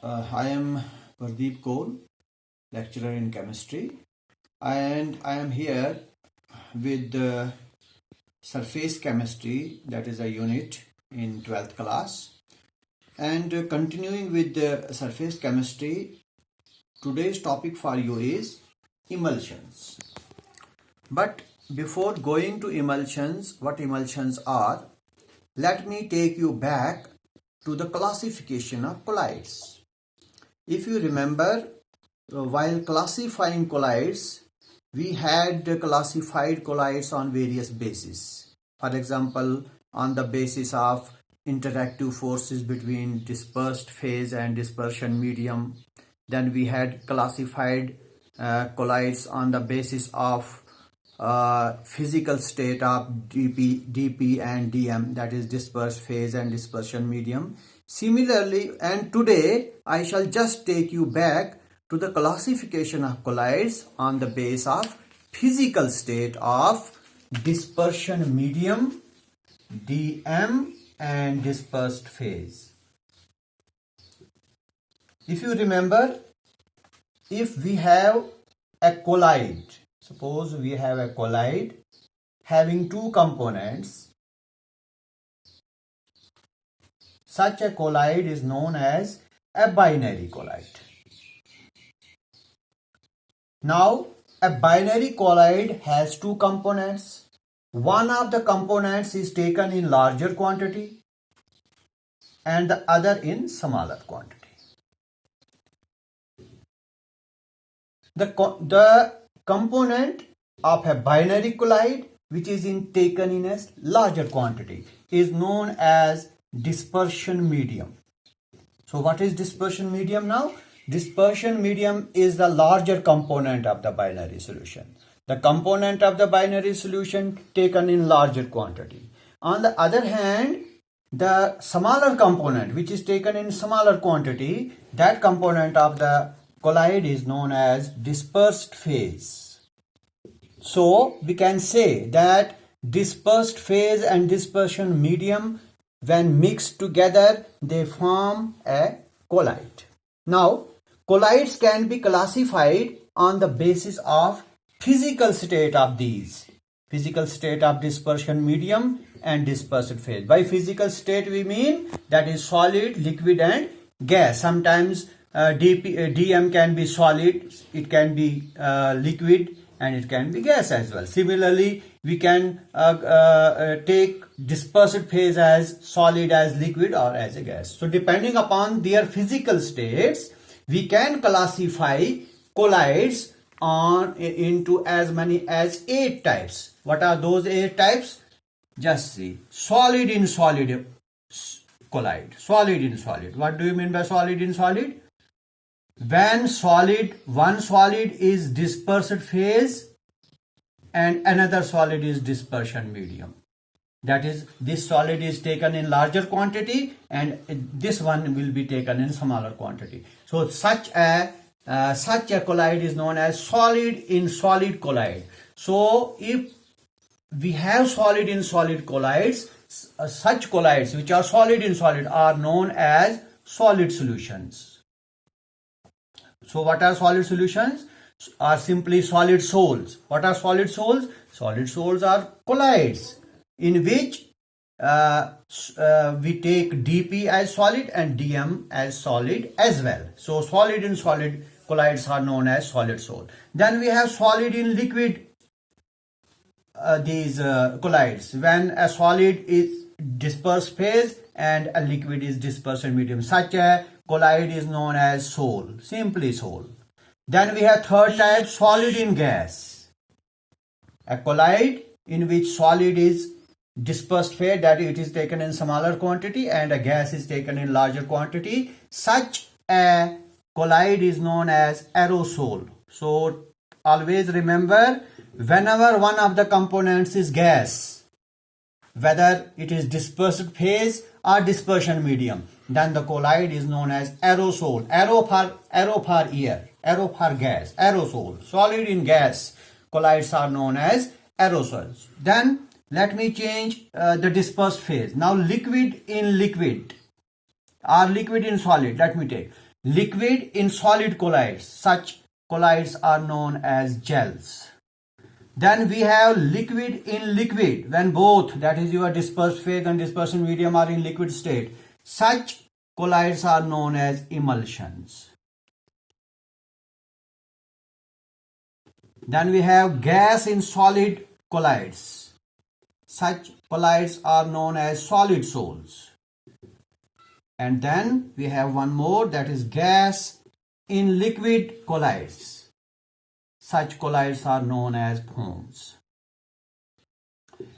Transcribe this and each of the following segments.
I am Pardeep Koul, lecturer in chemistry, and I am here with surface chemistry, that is a unit in 12th class. And continuing with the surface chemistry, today's topic for you is emulsions. But before going to emulsions, what emulsions are, let me take you back to the classification of colloids. If you remember, while classifying colloids, we had classified colloids on various bases. For example, on the basis of interactive forces between dispersed phase and dispersion medium. Then we had classified colloids on the basis of physical state of dp and dm, that is dispersed phase and dispersion medium. Similarly, and today I shall just take you back to the classification of colloids on the basis of physical state of dispersion medium, dm, and dispersed phase. If you remember, if we have a colloid, suppose we have a colloid having two components, such a colloid is known as a binary colloid. Now, a binary colloid has two components. One of the components is taken in larger quantity and the other in smaller quantity. The component of a binary colloid which is taken in a larger quantity is known as dispersion medium. So what is dispersion medium now? Dispersion medium is the larger component of the binary solution. The component of the binary solution taken in larger quantity. On the other hand, the smaller component which is taken in smaller quantity, that component of the colloid is known as dispersed phase. So we can say that dispersed phase and dispersion medium, when mixed together, they form a colloid. Now, colloids can be classified on the basis of physical state of these. Physical state of dispersion medium and dispersed phase. By physical state we mean that is solid, liquid and gas. Sometimes dm can be solid, it can be liquid, and it can be gas as well. Similarly, we can take dispersed phase as solid, as liquid, or as a gas. So depending upon their physical states, we can classify colloids into as many as 8 types. What are those 8 types? Just see. Solid in solid colloid. Solid in solid. What do you mean by solid in solid? When one solid is dispersed phase and another solid is dispersion medium. That is, this solid is taken in larger quantity and this one will be taken in smaller quantity. So such a colloid is known as solid in solid colloid. So if we have solid in solid colloids, such colloids which are solid in solid are known as solid solutions. So what are solid solutions? Are simply solid soles. What are solid soles? Solid soles are colloids in which we take dp as solid and dm as solid as well. So solid in solid colloids are known as solid sole. Then we have solid in liquid colloids, when a solid is dispersed phase and a liquid is dispersion medium. Such a colloid is known as sole, simply sole. Then we have third type, solid in gas. A colloid in which solid is dispersed phase, that it is taken in smaller quantity, and a gas is taken in larger quantity. Such a colloid is known as aerosol. So always remember, whenever one of the components is gas, whether it is dispersed phase or dispersion medium, then the colloid is known as aerosol. Arrow for air, arrow for gas, aerosol. Solid in gas colloids are known as aerosols. Then let me change the dispersed phase. Now liquid in liquid or liquid in solid. Let me take liquid in solid colloids. Such colloids are known as gels. Then we have liquid in liquid, when both, that is your dispersed phase and dispersion medium, are in liquid state. Such colloids are known as emulsions. Then we have gas in solid colloids. Such colloids are known as solid sols. And then we have one more, that is gas in liquid colloids. Such colloids are known as foams.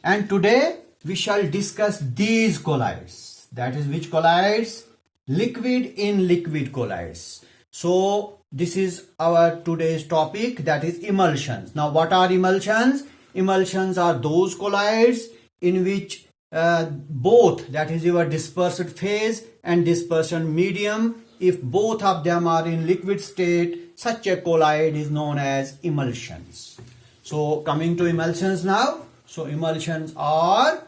And today we shall discuss these colloids. That is which colloids? Liquid in liquid colloids. So this is our today's topic, that is emulsions. Now what are emulsions? Emulsions are those colloids in which both, that is your dispersed phase and dispersion medium, if both of them are in liquid state, such a colloid is known as emulsions. So coming to emulsions now. So emulsions are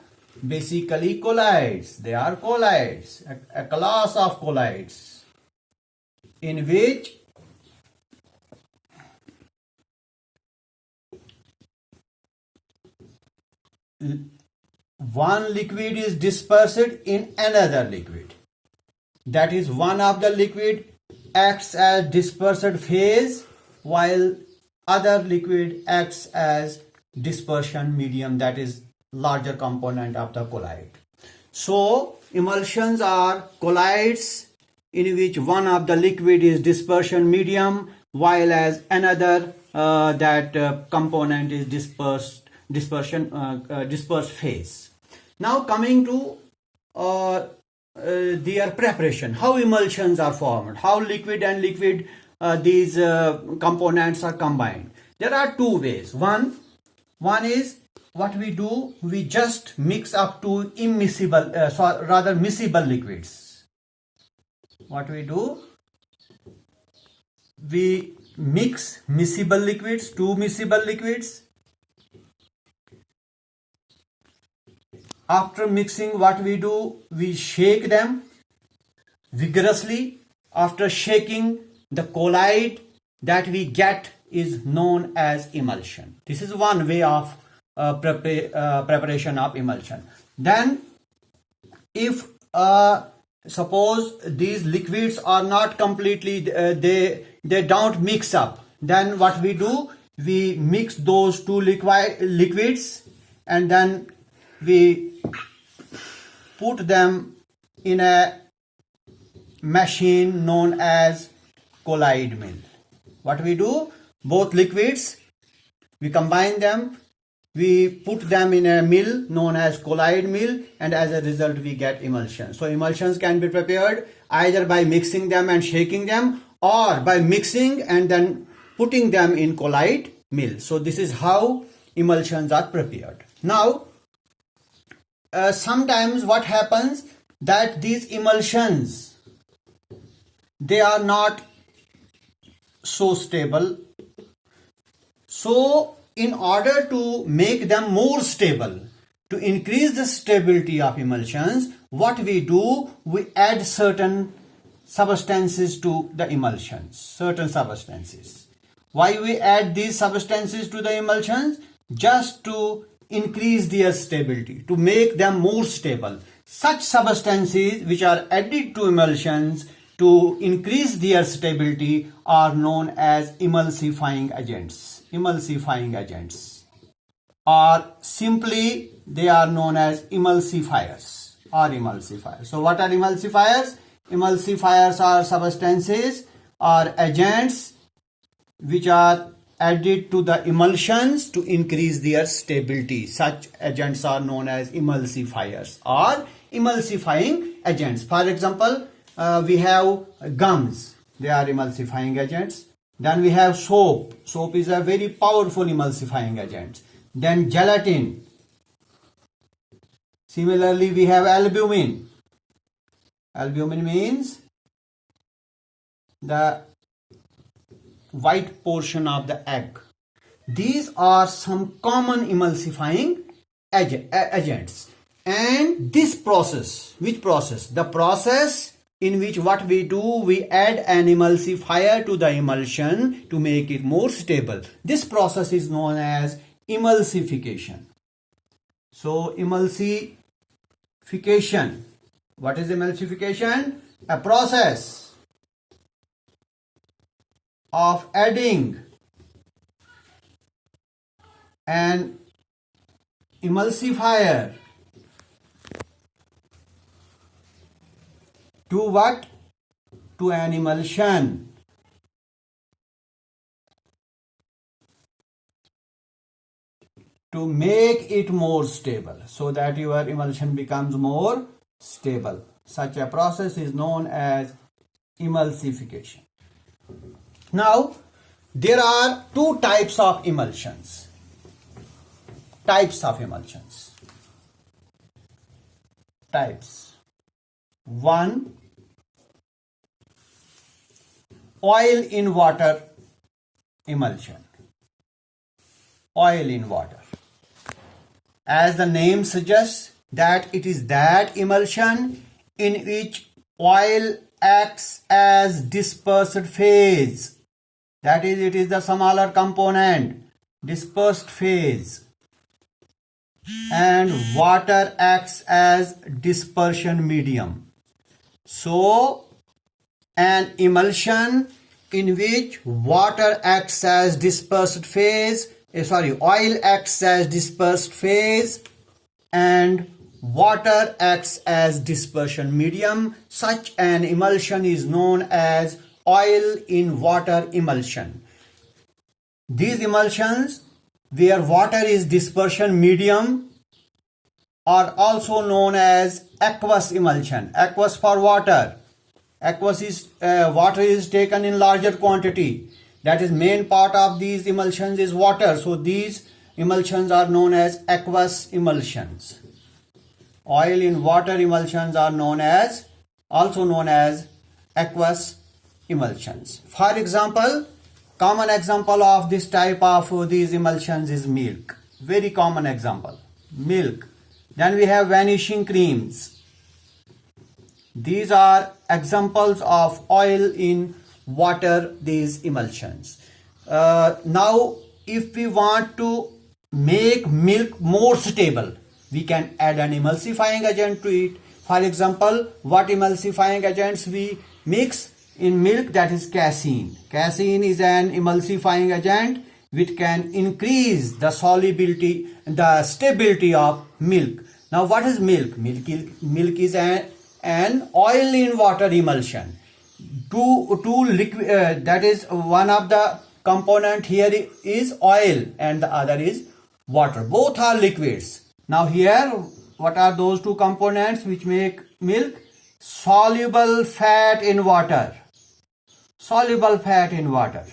basically colloids. They are colloids, a class of colloids in which one liquid is dispersed in another liquid. That is, one of the liquid acts as dispersed phase while other liquid acts as dispersion medium, that is larger component of the colloid. So emulsions are colloids in which one of the liquid is dispersion medium while as another component is dispersed phase. Now coming to their preparation, how emulsions are formed, how liquid and liquid these components are combined. There are two ways. One is what we do, we just mix up two miscible liquids. What we do, we mix miscible liquids, two miscible liquids. After mixing, what we do, we shake them vigorously. After shaking, the colloid that we get is known as emulsion. This is one way of preparation of emulsion. Then if suppose these liquids are not completely, they don't mix up, then what we do, we mix those two liquids and then we put them in a machine known as colloid mill. What we do, both liquids, we combine them, we put them in a mill known as colloid mill, and as a result we get emulsions. So emulsions can be prepared either by mixing them and shaking them, or by mixing and then putting them in colloid mill. So this is how emulsions are prepared. Now sometimes what happens, that these emulsions, they are not so stable. So in order to make them more stable, to increase the stability of emulsions, what we do, we add certain substances to the emulsions, certain substances. Why we add these substances to the emulsions? Just to increase their stability, to make them more stable. Such substances which are added to emulsions to increase their stability are known as emulsifying agents. Emulsifying agents, or simply they are known as emulsifiers or emulsifiers. So what are emulsifiers? Emulsifiers are substances or agents which are added to the emulsions to increase their stability. Such agents are known as emulsifiers or emulsifying agents. For example, we have gums, they are emulsifying agents. Then we have soap. Soap is a very powerful emulsifying agent. Then gelatin. Similarly, we have albumin. Albumin means the white portion of the egg. These are some common emulsifying agents. And this process, which process? The process in which what we do, we add an emulsifier to the emulsion to make it more stable. This process is known as emulsification. So emulsification. What is emulsification? A process of adding an emulsifier to what? To an emulsion. To make it more stable, so that your emulsion becomes more stable. Such a process is known as emulsification. Now, there are two types of emulsions. Types. One, oil in water emulsion. Oil in water. As the name suggests, that it is that emulsion in which oil acts as dispersed phase. That is, it is the smaller component, dispersed phase, and water acts as dispersion medium. So, an emulsion in which water acts as dispersed phase, oil acts as dispersed phase and water acts as dispersion medium. Such an emulsion is known as oil in water emulsion. These emulsions where water is dispersion medium are also known as aqueous emulsion. Aqueous for water. Aqueous is water is taken in larger quantity. That is, main part of these emulsions is water. So these emulsions are known as aqueous emulsions. Oil in water emulsions are also known as aqueous emulsions. For example, common example of this type of these emulsions is milk. Very common example, milk. Then we have vanishing creams. These are examples of oil in water, these emulsions. Now, if we want to make milk more stable, we can add an emulsifying agent to it. For example, what emulsifying agents we mix in milk? That is casein. Casein is an emulsifying agent which can increase the solubility, the stability of milk. Now, what is milk? Milk is an oil in water emulsion. Two liquid, that is, one of the component here is oil and the other is water. Both are liquids. Now here, what are those two components which make milk? Soluble fat in water. Soluble fat in water.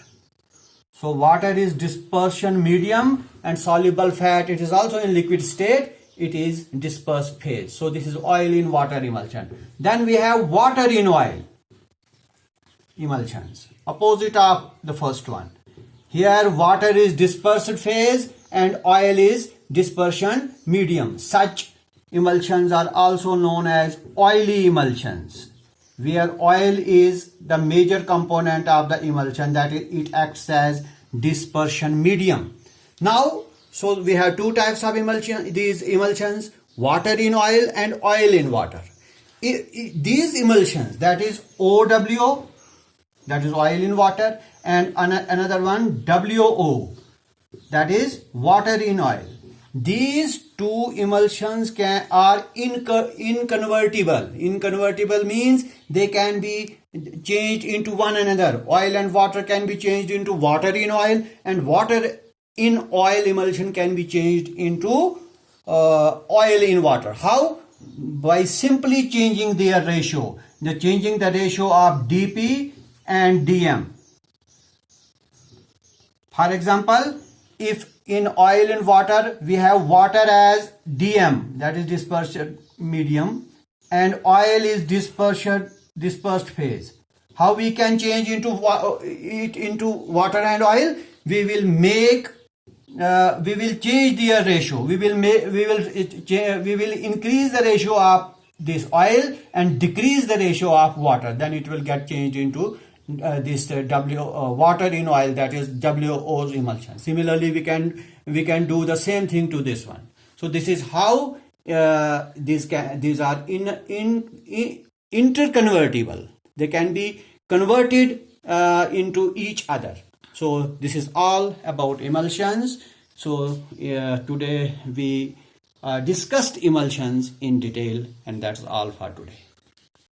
So water is dispersion medium and soluble fat, it is also in liquid state, it is dispersed phase. So this is oil in water emulsion. Then we have water in oil emulsions, opposite of the first one. Here water is dispersed phase and oil is dispersion medium. Such emulsions are also known as oily emulsions, where oil is the major component of the emulsion, that is, it acts as dispersion medium. Now, so we have two types of emulsion, these emulsions, water in oil and oil in water. These emulsions, that is OWO, that is oil in water, and another one WO, that is water in oil. These two emulsions are inconvertible. Inconvertible means they can be changed into one another. Oil and water can be changed into water in oil, and water in oil emulsion can be changed into oil in water. How? By simply changing their ratio. Changing the ratio of dP and dm. For example, if in oil and water we have water as dm, that is dispersion medium, and oil is dispersed phase. How we can change it into water and oil? We will change their ratio. We will increase the ratio of this oil and decrease the ratio of water, then it will get changed into this water in oil, that is WO's emulsion. Similarly, we can do the same thing to this one. So this is how these are interconvertible. They can be converted into each other. So this is all about emulsions. So today we discussed emulsions in detail, and that's all for today.